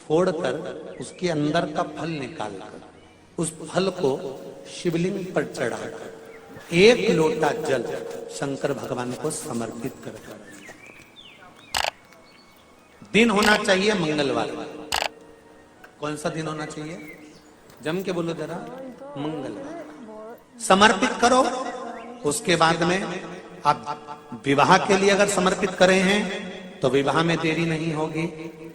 फोड़कर उसके अंदर का फल निकालकर उस फल को शिवलिंग पर चढ़ाकर 1 लोटा जल शंकर भगवान को समर्पित करकर, दिन होना चाहिए मंगलवार। कौन सा दिन होना चाहिए? जम के बोलो जरा, मंगलवार समर्पित करो। उसके बाद में आप विवाह के लिए अगर समर्पित करे हैं तो विवाह में देरी नहीं होगी।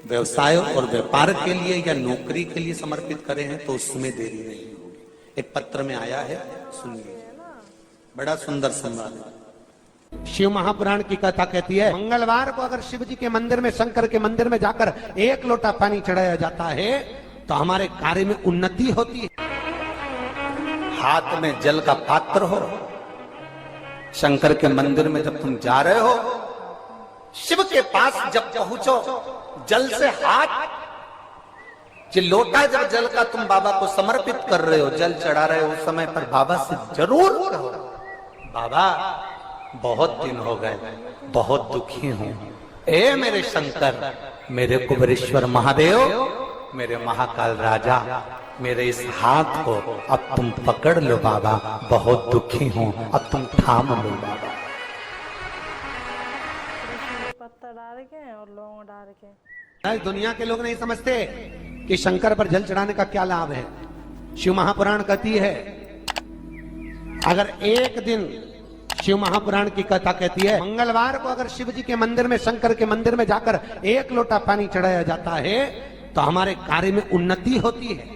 व्यवसाय और व्यापार के लिए या नौकरी के लिए समर्पित करे हैं तो उसमें देरी नहीं होगी। एक पत्र में आया है, सुनिए, बड़ा सुंदर संवाद है। शिव महापुराण की कथा कहती है, मंगलवार को अगर शिव जी के मंदिर में, शंकर के मंदिर में जाकर 1 लोटा पानी चढ़ाया जाता है तो हमारे कार्य में उन्नति होती है। हाथ में जल का पात्र हो, शंकर के मंदिर में जब तुम जा रहे हो, शिव के पास जब पहुंचो, जल से हाथ, जो लोटा जब जल का तुम बाबा को समर्पित कर रहे हो, जल चढ़ा रहे हो, उस समय पर बाबा से जरूर कहो, बाबा बहुत दिन हो गए, बहुत दुखी हूं, ए मेरे शंकर, मेरे कुबेरेश्वर महादेव, मेरे महाकाल राजा, मेरे इस हाथ को अब तुम पकड़ लो बाबा, बहुत दुखी हूं, अब तुम थाम लो बाबा। पत्ता डाल के और लौंग डाल के। दुनिया के लोग नहीं समझते कि शंकर पर जल चढ़ाने का क्या लाभ है। शिव महापुराण कहती है, अगर एक दिन, शिव महापुराण की कथा कहती है, मंगलवार को अगर शिव जी के मंदिर में, शंकर के मंदिर में जाकर 1 लोटा पानी चढ़ाया जाता है तो हमारे कार्य में उन्नति होती है।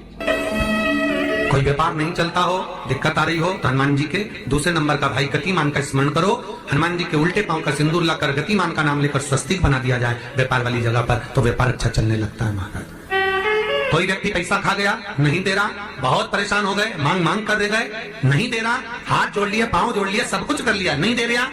कोई व्यापार नहीं चलता हो, दिक्कत आ रही हो तो हनुमान जी के दूसरे नंबर का भाई गतिमान का स्मरण करो। हनुमान जी के उल्टे पांव का सिंदूर लाकर गतिमान का नाम लेकर स्वस्तिक बना दिया जाए व्यापार वाली जगह पर, तो व्यापार अच्छा चलने लगता है महाराज। कोई व्यक्ति पैसा खा गया, नहीं दे रहा, बहुत परेशान हो गए, मांग मांग कर दे गए, नहीं दे रहा, हाथ जोड़ लिया, पांव जोड़ लिया, सब कुछ कर लिया, नहीं दे रहा,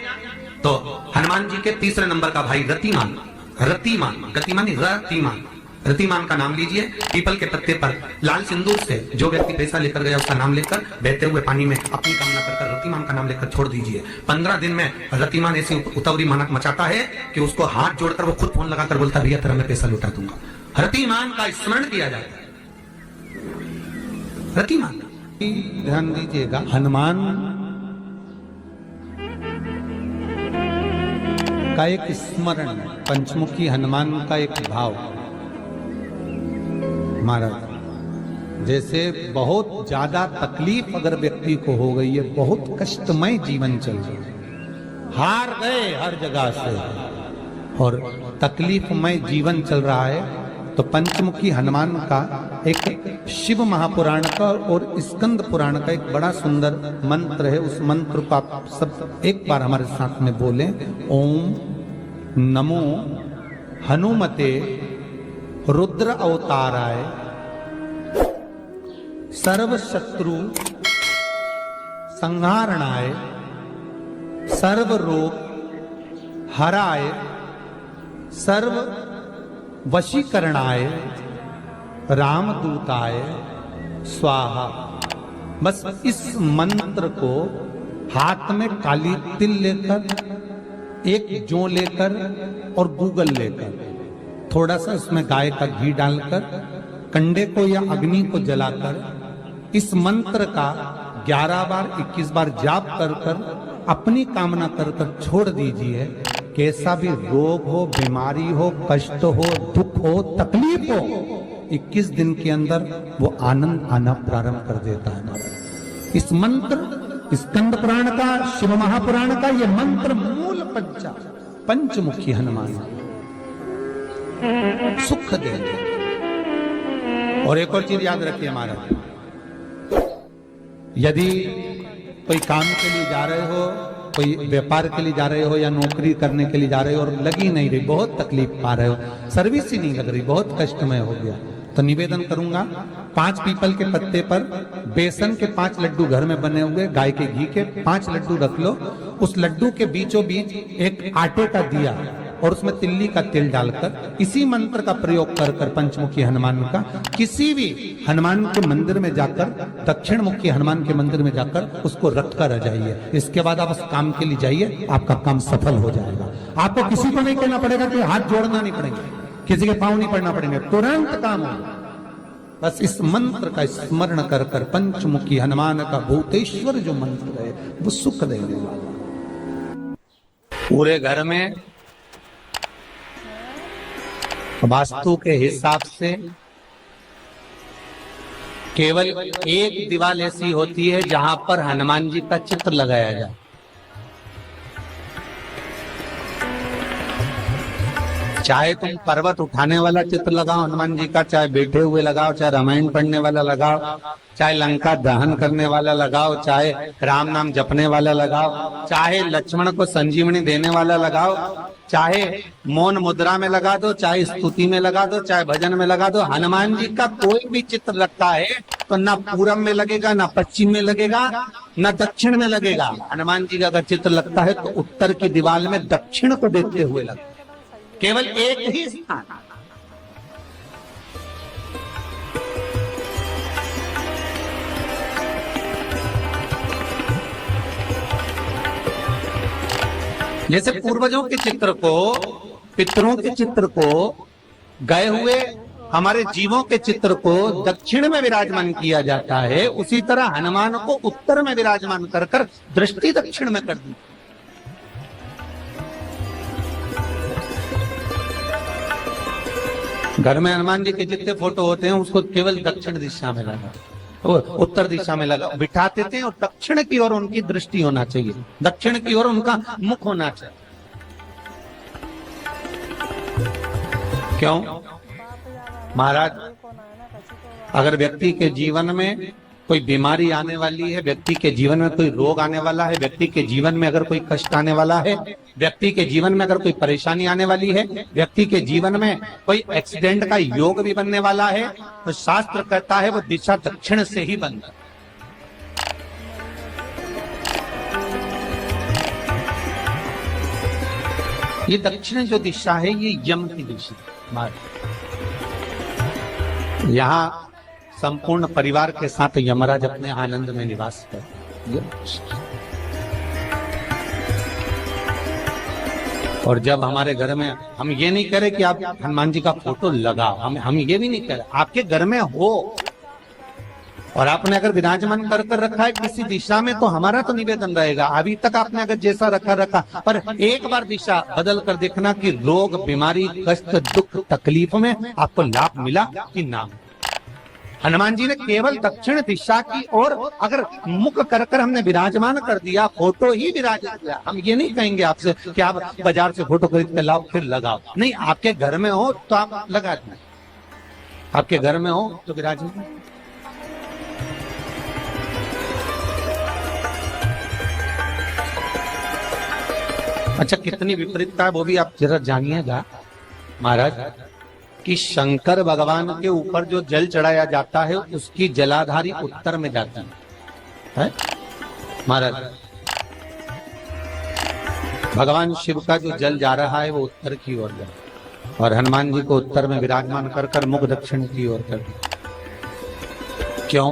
तो हनुमान जी के तीसरे नंबर का भाई रतिमान, रतिमान, गतिमान रतिमान, रतिमान का नाम लीजिए। पीपल के पत्ते पर लाल सिंदूर से जो व्यक्ति पैसा लेकर गया उसका नाम लेकर बहते हुए पानी में अपनी कामना कर रतिमान का नाम लेकर छोड़ दीजिए। 15 दिन में रतिमान ऐसी उतावली मानक मचाता है कि उसको हाथ जोड़कर वो खुद फोन लगाकर बोलता, भैया तेरा मैं पैसा लौटा दूंगा। रतिमान का स्मरण किया जाता है। रतिमान, ध्यान दीजिएगा, हनुमान का एक स्मरण, पंचमुखी हनुमान का एक भाव। महाराज, जैसे बहुत ज्यादा तकलीफ अगर व्यक्ति को हो गई है, बहुत कष्टमय जीवन चल रहा है, हार गए हर जगह से और तकलीफमय जीवन चल रहा है, तो पंचमुखी हनुमान का एक शिव महापुराण का और स्कंद पुराण का एक बड़ा सुंदर मंत्र है। उस मंत्र को आप सब एक बार हमारे साथ में बोलें। ओम नमो हनुमते रुद्र अवताराय सर्व शत्रु संहारणाय सर्व रोग हराय सर्व वशीकरणाय रामदूताय स्वाहा। बस इस मंत्र को हाथ में काली तिल लेकर, एक जौ लेकर और गूगल लेकर, थोड़ा सा उसमें गाय का घी डालकर, कंडे को या अग्नि को जलाकर इस मंत्र का 11 बार 21 बार जाप कर कर अपनी कामना कर कर छोड़ दीजिए। कैसा भी रोग हो, बीमारी हो, कष्ट हो, दुख हो, तकलीफ हो, 21 दिन के अंदर वो आनंद आना प्रारंभ कर देता है। इस मंत्र, स्कंद पुराण का, शिव महापुराण का ये मंत्र मूल पंचमुखी हनुमान सुख देंगे। और एक और चीज याद रखिए महाराज, यदि कोई काम के लिए जा रहे हो, कोई व्यापार के लिए जा रहे हो या नौकरी करने के लिए जा रहे हो और लगी नहीं रही, बहुत तकलीफ पा रहे हो, सर्विस ही नहीं लग रही, बहुत कष्टमय हो गया, तो निवेदन करूंगा 5 पीपल के पत्ते पर बेसन के 5 लड्डू घर में बने हुए, गाय के घी के 5 लड्डू रख लो। उस लड्डू के बीचों बीच एक आटे का दिया और उसमें तिल्ली का तेल डालकर इसी मंत्र का प्रयोग कर कर पंचमुखी हनुमान का किसी भी हनुमान के मंदिर में जाकर, दक्षिण मुखी हनुमान के मंदिर में जाकर उसको रख कर आ जाइए। इसके बाद आप उस काम के लिए जाइए, आपका काम सफल हो जाएगा। आपको किसी को नहीं कहना पड़ेगा कि हाथ जोड़ना नहीं पड़ेगा, किसी के पांव नहीं पड़ना पड़ेंगे, तुरंत काम होगा। बस इस मंत्र का स्मरण कर कर पंचमुखी हनुमान का भूतेश्वर जो मंत्र है वो सुख देने वाला। पूरे घर में वास्तु के हिसाब से केवल एक दीवार ऐसी होती है जहां पर हनुमान जी का चित्र लगाया जाए। चाहे तुम पर्वत उठाने वाला चित्र लगाओ हनुमान जी का, चाहे बैठे हुए लगाओ, चाहे रामायण पढ़ने वाला लगाओ, चाहे लंका दहन करने वाला लगाओ, चाहे राम नाम जपने वाला लगाओ, चाहे लक्ष्मण को संजीवनी देने वाला लगाओ, चाहे मौन मुद्रा में लगा दो, चाहे स्तुति में लगा दो, चाहे भजन में लगा दो। हनुमान जी का कोई भी चित्र लगता है तो ना पूरब में लगेगा, ना पश्चिम में लगेगा, ना दक्षिण में लगेगा। हनुमान जी का अगर चित्र लगता है तो उत्तर की दीवार में दक्षिण को देखते हुए लगता है, केवल एक ही स्थान। जैसे पूर्वजों के चित्र को, पितरों के चित्र को, गए हुए हमारे जीवों के चित्र को दक्षिण में विराजमान किया जाता है, उसी तरह हनुमान को उत्तर में विराजमान कर कर दृष्टि दक्षिण में कर दी। घर में हनुमान जी के जितने फोटो होते हैं उसको केवल दक्षिण दिशा में लगा, उत्तर दिशा में लगा बिठाते थे, और दक्षिण की ओर उनकी दृष्टि होना चाहिए, दक्षिण की ओर उनका मुख होना चाहिए। क्यों महाराज? अगर व्यक्ति के जीवन में कोई बीमारी आने वाली है, व्यक्ति के जीवन में कोई रोग आने वाला है, व्यक्ति के जीवन में अगर कोई कष्ट आने वाला है, व्यक्ति के जीवन में अगर कोई परेशानी आने वाली है, व्यक्ति के जीवन में कोई एक्सीडेंट का योग भी बनने वाला है, तो शास्त्र कहता है वो दिशा दक्षिण से ही बनता है। ये दक्षिण जो दिशा है ये यम की दिशा। यहाँ संपूर्ण परिवार के साथ यमराज अपने आनंद में निवास करते। और जब हमारे घर में, हम ये नहीं कह रहे कि आप हनुमान जी का फोटो लगाओ, हम ये भी नहीं कह रहे, आपके घर में हो और आपने अगर विराजमान कर रखा है किसी दिशा में, तो हमारा तो निवेदन रहेगा, अभी तक आपने अगर जैसा रखा, पर एक बार दिशा बदल कर देखना कि रोग, बीमारी, कष्ट, दुख, तकलीफ में आपको लाभ मिला कि ना। हनुमान जी ने केवल दक्षिण दिशा की ओर अगर मुख कर कर हमने विराजमान कर दिया, फोटो ही विराजित किया। हम ये नहीं कहेंगे आपसे कि आप बाजार से फोटो खरीद कर लाओ फिर लगाओ, नहीं, आपके घर में हो तो आप लगा दें, आपके घर में हो तो विराजित। अच्छा, कितनी विपरीतता है वो भी आप जरा जानिएगा महाराज, कि शंकर भगवान के ऊपर जो जल चढ़ाया जाता है उसकी जलाधारी उत्तर में जाती है महाराज। भगवान शिव का जो जल जा रहा है वो उत्तर की ओर जा, और हनुमान जी को उत्तर में विराजमान कर कर मुख दक्षिण की ओर कर। क्यों?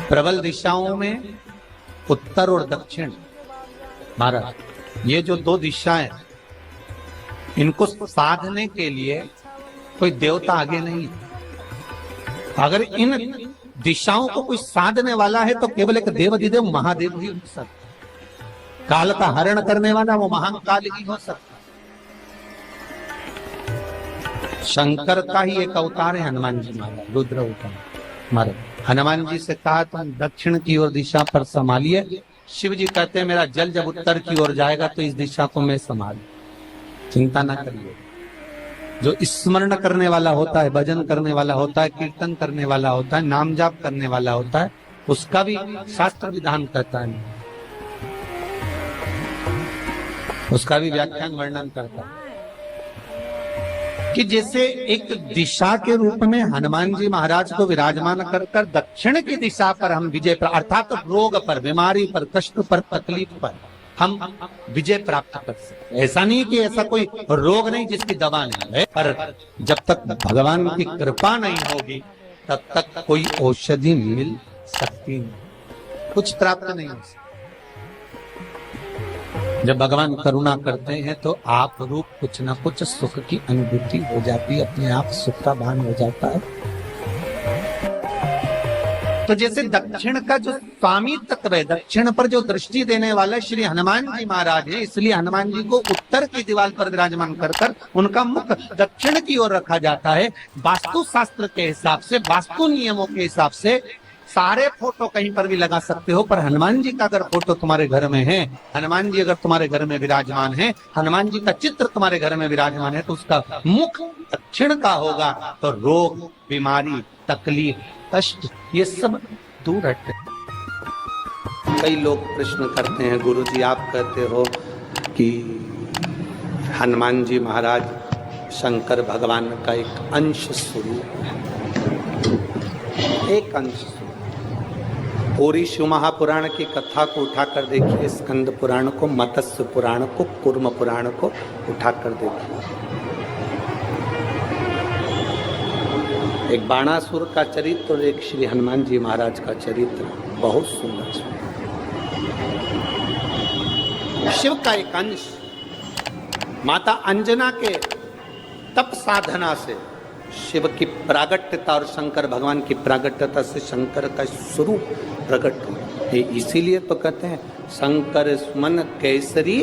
प्रबल दिशाओं में उत्तर और दक्षिण महाराज, ये जो दो दिशाएं, इनको साधने के लिए कोई देवता आगे नहीं। अगर इन दिशाओं को कोई साधने वाला है तो केवल एक देवाधिदेव महादेव ही हो सकता। काल का हरण करने वाला वो महाकाल ही हो सकता। शंकर का ही एक अवतार है हनुमान जी महाराज, रुद्र अवतार महाराज। हनुमान जी से कहा तुम दक्षिण की ओर दिशा पर संभालिए। शिव जी कहते हैं मेरा जल जब उत्तर की ओर जाएगा तो इस दिशा को मैं संभालू, चिंता ना करिए। जो स्मरण करने वाला होता है, भजन करने वाला होता है, कीर्तन करने वाला होता है, नाम जाप करने वाला होता है, उसका भी शास्त्र विधान करता है, उसका भी व्याख्यान वर्णन करता है कि जैसे एक दिशा के रूप में हनुमान जी महाराज को विराजमान कर कर दक्षिण की दिशा पर हम विजय, अर्थात रोग पर, बीमारी पर, कष्ट पर, तकलीफ पर हम विजय प्राप्त कर सकते। ऐसा नहीं कि ऐसा कोई रोग नहीं जिसकी दवा नहीं है, पर जब तक भगवान की कृपा नहीं होगी तब तक कोई औषधि मिल सकती नहीं, कुछ प्राप्त नहीं हो सकता। जब भगवान करुणा करते हैं तो आप रूप कुछ ना कुछ सुख की अनुभूति हो जाती है, अपने आप सुख का भान हो जाता है। तो जैसे दक्षिण का जो स्वामी तत्व है, दक्षिण पर जो दृष्टि देने वाला श्री हनुमान जी महाराज है, इसलिए हनुमान जी को उत्तर की दीवार पर विराजमान कर कर उनका मुख दक्षिण की ओर रखा जाता है। वास्तु शास्त्र के हिसाब से, वास्तु नियमों के हिसाब से सारे फोटो कहीं पर भी लगा सकते हो, पर हनुमान जी का अगर फोटो तुम्हारे घर में है, हनुमान जी अगर तुम्हारे घर में विराजमान है, हनुमान जी का चित्र तुम्हारे घर में विराजमान है, तो उसका मुख दक्षिण का होगा, तो रोग, बीमारी, तकलीफ, कष्ट ये सब दूर हटते। कई लोग प्रश्न करते हैं, गुरुजी आप कहते हो कि हनुमान जी महाराज शंकर भगवान का एक अंश स्वरूप है, एक अंश। पूरी शिव महापुराण की कथा को उठाकर देखिए, स्कंद पुराण को, मत्स्य पुराण को, कूर्म पुराण को उठाकर देखिए। एक बाणासुर का चरित्र और एक श्री हनुमान जी महाराज का चरित्र बहुत सुंदर। शिव का एक अंश माता अंजना के तप साधना से शिव की प्रागट्यता और शंकर भगवान की प्रागट्यता से शंकर का स्वरूप प्रकट हो। इसीलिए तो कहते हैं शंकर सुमन केसरी।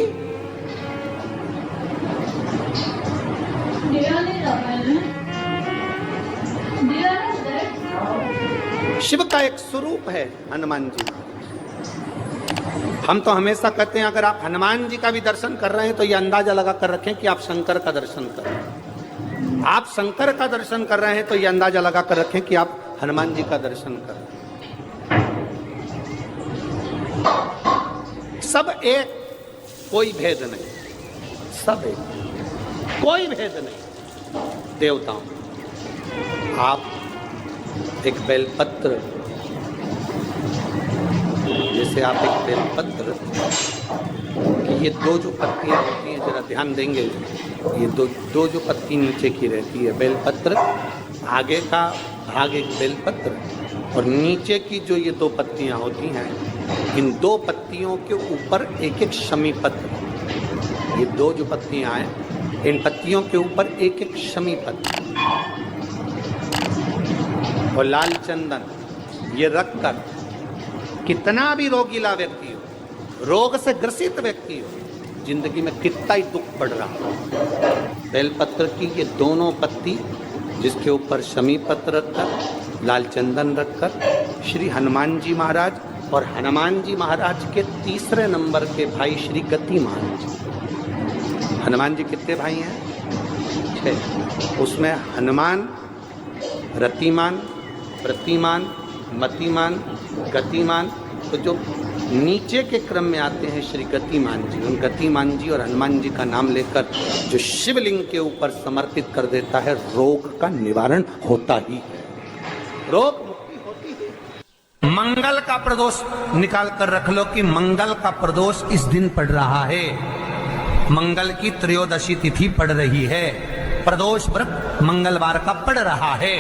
शिव का एक स्वरूप है हनुमान जी। हम तो हमेशा कहते हैं अगर आप हनुमान जी का भी दर्शन कर रहे हैं तो ये अंदाजा लगा कर रखें कि आप शंकर का दर्शन कर रहे हैं। आप शंकर का दर्शन कर रहे हैं तो ये अंदाजा लगा कर रखें कि आप हनुमान जी का दर्शन कर रहे हैं। सब एक, कोई भेद नहीं, सब एक, कोई भेद नहीं। देवताओं, आप एक बेलपत्र, जैसे आप एक बेलपत्र कि ये दो जो पत्तियां होती हैं, जरा ध्यान देंगे, ये दो जो पत्ती नीचे की रहती है बेलपत्र, आगे का भाग एक बेलपत्र और नीचे की जो ये दो पत्तियां होती हैं, इन दो पत्तियों के ऊपर एक एक शमी पत्र। ये दो जो पत्तियां हैं, इन पत्तियों के ऊपर एक एक शमी पत्र और लाल चंदन ये रखकर कितना भी रोगीला व्यक्ति हो, रोग से ग्रसित व्यक्ति हो, जिंदगी में कितना ही दुख पड़ रहा हो, बेलपत्र की ये दोनों पत्ती जिसके ऊपर शमी पत्र रखकर, लाल चंदन रखकर श्री हनुमान जी महाराज और हनुमान जी महाराज के तीसरे नंबर के भाई श्री गतिमान जी। हनुमान जी कितने भाई हैं? 6। उसमें हनुमान, रतिमान, प्रतिमान, मतिमान, गतिमान, तो जो नीचे के क्रम में आते हैं श्री गतिमान जी, उन गतिमान जी और हनुमान जी का नाम लेकर जो शिवलिंग के ऊपर समर्पित कर देता है, रोग का निवारण होता ही है, रोग मुक्ति होती है। मंगल का प्रदोष निकाल कर रख लो कि मंगल का प्रदोष इस दिन पड़ रहा है, मंगल की त्रयोदशी तिथि पड़ रही है, प्रदोष व्रत मंगलवार का पड़ रहा है।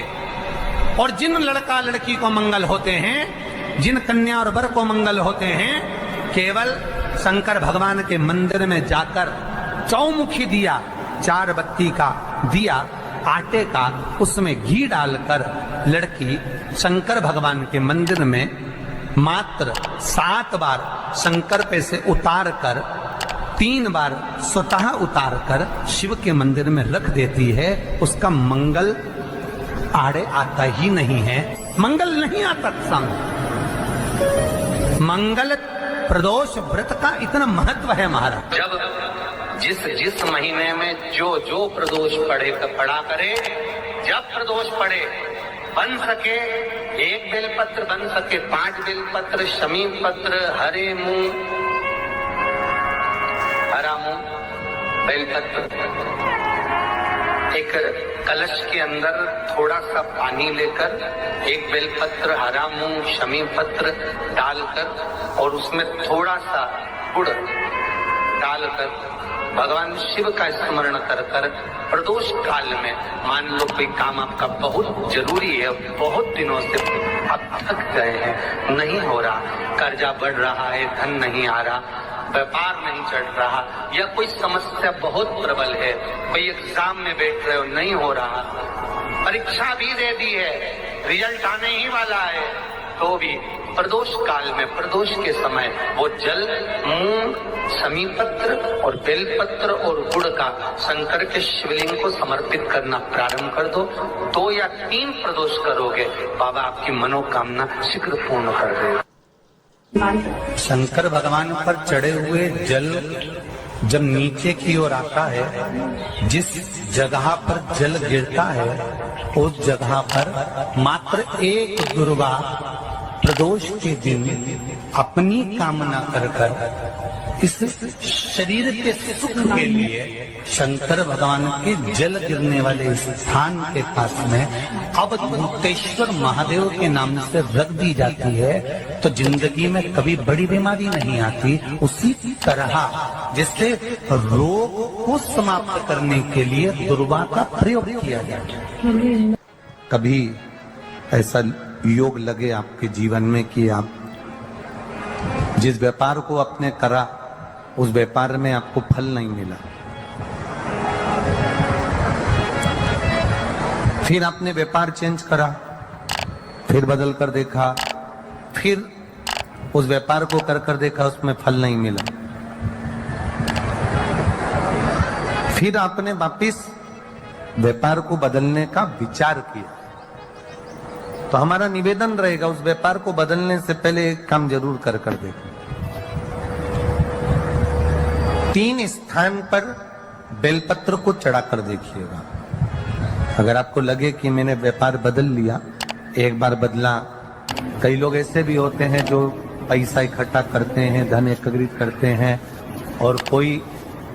और जिन लड़का लड़की को मंगल होते हैं, जिन कन्या और वर को मंगल होते हैं, केवल शंकर भगवान के मंदिर में जाकर चौमुखी दिया, 4 बत्ती का दिया आटे का, उसमें घी डालकर लड़की शंकर भगवान के मंदिर में मात्र 7 बार शंकर पे से उतार कर 3 बार स्वतः उतार कर शिव के मंदिर में रख देती है, उसका मंगल आड़े आता ही नहीं है, मंगल नहीं आता संग। मंगल प्रदोष व्रत का इतना महत्व है महाराज। जब जिस महीने में जो प्रदोष पड़ा करे, जब प्रदोष पड़े, बन सके 1 बेलपत्र, बन सके 5 बेलपत्र, शमी पत्र, हरे मूंग, हरा मूंग, बेलपत्र, एक कलश के अंदर थोड़ा सा पानी लेकर 1 बेलपत्र, हरा मूंग, शमी पत्र डालकर और उसमें थोड़ा सा गुड़ डालकर भगवान शिव का स्मरण कर कर प्रदोष काल में, मान लो कोई काम आपका बहुत जरूरी है, बहुत दिनों से आप थक गए हैं, नहीं हो रहा, कर्जा बढ़ रहा है, धन नहीं आ रहा, व्यापार नहीं चढ़ रहा, या कोई समस्या बहुत प्रबल है, कोई एग्जाम में बैठ रहे हो नहीं हो रहा, परीक्षा भी दे दी है, रिजल्ट आने ही वाला है, तो भी प्रदोष काल में, प्रदोष के समय वो जल मूंग, समीपत्र और बेलपत्र और गुड़ का शंकर के शिवलिंग को समर्पित करना प्रारंभ कर दो। 2 या 3 प्रदोष करोगे, बाबा आपकी मनोकामना शीघ्र पूर्ण कर देगा। शंकर भगवान पर चढ़े हुए जल जब नीचे की ओर आता है, जिस जगह पर जल गिरता है उस जगह पर मात्र एक दुर्वा प्रदोष के दिन अपनी कामना कर इस शरीर के सुख के लिए शंकर भगवान के जल गिरने वाले स्थान के पास में अवधूतेश्वर महादेव के नाम से रख दी जाती है, तो जिंदगी में कभी बड़ी बीमारी नहीं आती। उसी तरह जिससे रोग को समाप्त करने के लिए दुर्वा का प्रयोग किया जाता है। कभी ऐसा योग लगे आपके जीवन में कि आप जिस व्यापार को आपने करा उस व्यापार में आपको फल नहीं मिला, फिर आपने व्यापार चेंज करा, फिर बदल कर देखा, फिर उस व्यापार को कर देखा, उसमें फल नहीं मिला, फिर आपने वापिस व्यापार को बदलने का विचार किया, तो हमारा निवेदन रहेगा उस व्यापार को बदलने से पहले एक काम जरूर कर देखो। 3 स्थान पर बेलपत्र को चढ़ा कर देखिएगा। अगर आपको लगे कि मैंने व्यापार बदल लिया, एक बार बदला, कई लोग ऐसे भी होते हैं जो पैसा इकट्ठा करते हैं, धन एकत्रित करते हैं, और कोई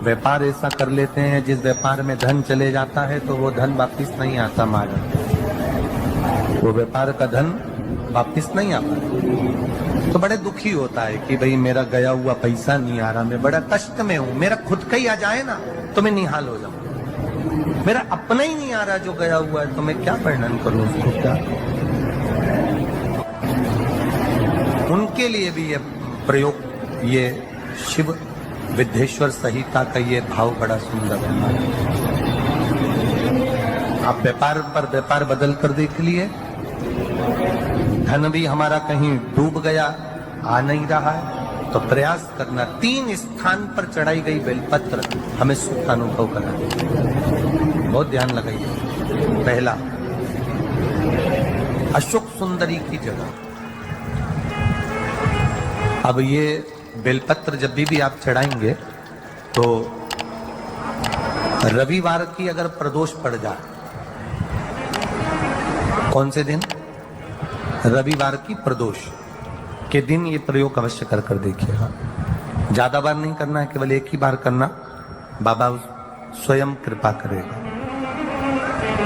व्यापार ऐसा कर लेते हैं जिस व्यापार में धन चले जाता है तो वो धन वापिस नहीं आता, वो व्यापार का धन वापिस नहीं आता, तो बड़े दुखी होता है कि भाई मेरा गया हुआ पैसा नहीं आ रहा, मैं बड़ा कष्ट में हूं, मेरा खुद का ही आ जाए ना तो मैं निहाल हो जाऊं, मेरा अपना ही नहीं आ रहा जो गया हुआ है, तो मैं क्या वर्णन करूं उसको, क्या। उनके लिए भी ये प्रयोग, ये शिव विद्येश्वर संहिता का ये भाव बड़ा सुंदर है। आप व्यापार पर व्यापार बदल कर देख लिए, धन भी हमारा कहीं डूब गया, आ नहीं रहा है, तो प्रयास करना 3 स्थान पर चढ़ाई गई बेलपत्र हमें सुख का अनुभव करा। बहुत ध्यान लगाइए। पहला, अशोक सुंदरी की जगह। अब ये बेलपत्र जब भी आप चढ़ाएंगे तो रविवार की अगर प्रदोष पड़ जाए, कौन से दिन? रविवार की प्रदोष के दिन ये प्रयोग अवश्य कर देखिएगा। ज्यादा बार नहीं करना है, केवल एक ही बार करना, बाबा स्वयं कृपा करेगा।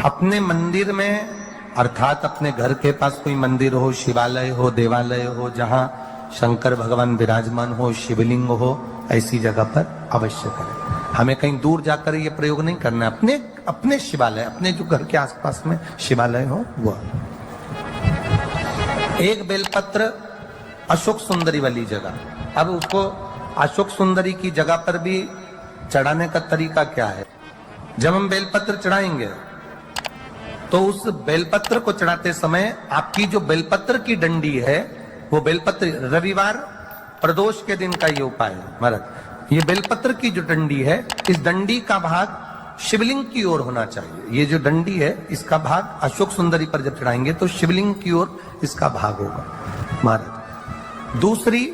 अपने मंदिर में, अर्थात अपने घर के पास कोई मंदिर हो, शिवालय हो, देवालय हो, जहां शंकर भगवान विराजमान हो, शिवलिंग हो, ऐसी जगह पर अवश्य करें। हमें कहीं दूर जाकर ये प्रयोग नहीं करना है, अपने शिवालय, अपने जो घर के आसपास में शिवालय हो वो। एक बेलपत्र अशोक सुंदरी वाली जगह। अब उसको अशोक सुंदरी की जगह पर भी चढ़ाने का तरीका क्या है? जब हम बेलपत्र चढ़ाएंगे तो उस बेलपत्र को चढ़ाते समय आपकी जो बेलपत्र की डंडी है, वो बेलपत्र, रविवार प्रदोष के दिन का ये उपाय है महाराज। ये बेलपत्र की जो डंडी है, इस डंडी का भाग शिवलिंग की ओर होना चाहिए। ये जो डंडी है, इसका भाग अशोक सुंदरी पर जब चढ़ाएंगे तो शिवलिंग की ओर इसका भाग होगा महाराज। दूसरी,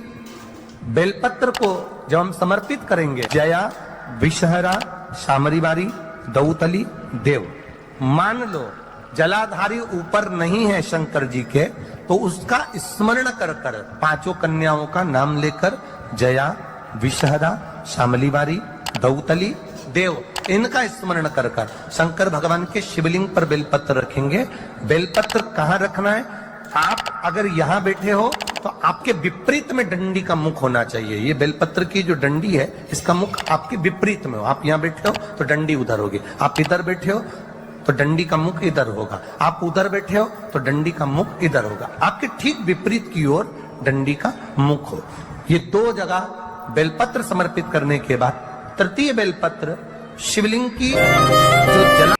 बेलपत्र को जब हम समर्पित करेंगे, जया, विषहरा, शामरीवारी, दौतली, देव, मान लो जलाधारी ऊपर नहीं है शंकर जी के, तो उसका स्मरण कर कर 5 कन्याओं का नाम लेकर जया, विषहरा, शामलीवारी, दौतली, देव, इनका स्मरण कर कर शंकर भगवान के शिवलिंग पर बेलपत्र रखेंगे। बेलपत्र कहाँ रखना है? आप अगर यहाँ बैठे हो तो आपके विपरीत में डंडी का मुख होना चाहिए। ये बेलपत्र की जो डंडी है, इसका मुख आपके विपरीत में हो। आप यहाँ बैठे हो तो डंडी उधर होगी, आप इधर बैठे हो तो डंडी का मुख इधर होगा, आप उधर बैठे हो तो डंडी का मुख इधर होगा। आपके ठीक विपरीत की ओर डंडी का मुख हो। ये 2 जगह बेलपत्र समर्पित करने के बाद तृतीय बेलपत्र शिवलिंग की जो जला